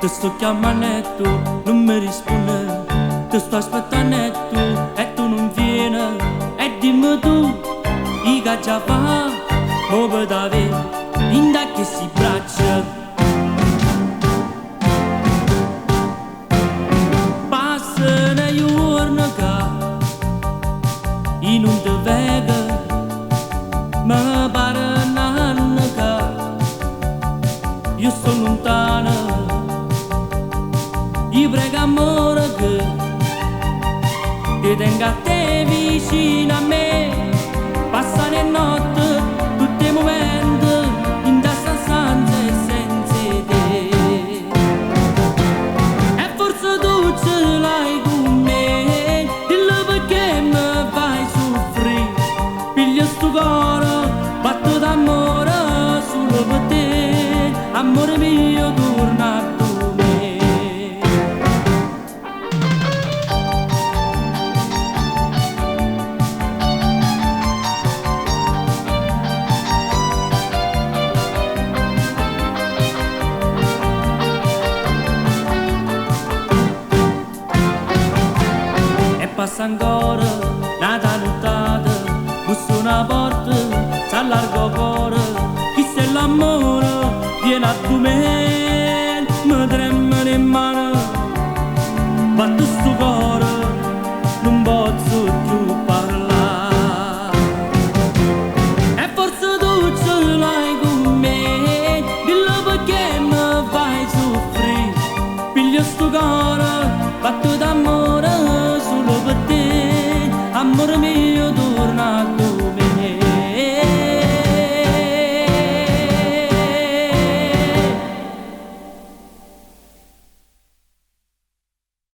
Ti sto chiamando e tu non mi rispondi, ti sto aspettando e tu non vieni. E dimmi tu, che già fa, come per davvero, in da che si braccia. Passano i giorni che io non ti vedo, mi pare un anno che io sto lontano. Io prego amore che ti tenga a te vicino a me. Passa le notti, tutti i momenti in questa stanza e senza te. E forse tu ce l'hai con me, dillo perché mi fai soffrire. Piglia sto cuore, batto d'amore solo per te. Amore mio, torna a me. Passa ancora una nottata, busso una porta, s'allarga il cuore, chi se l'amore viene a tu me, mi tremano le mani, batto sto cuore, non posso più parlare. E forse tu ce l'hai con me, dillo perché mi fai soffrire, piglio sto cuore, batto d'amore, amore mio, tu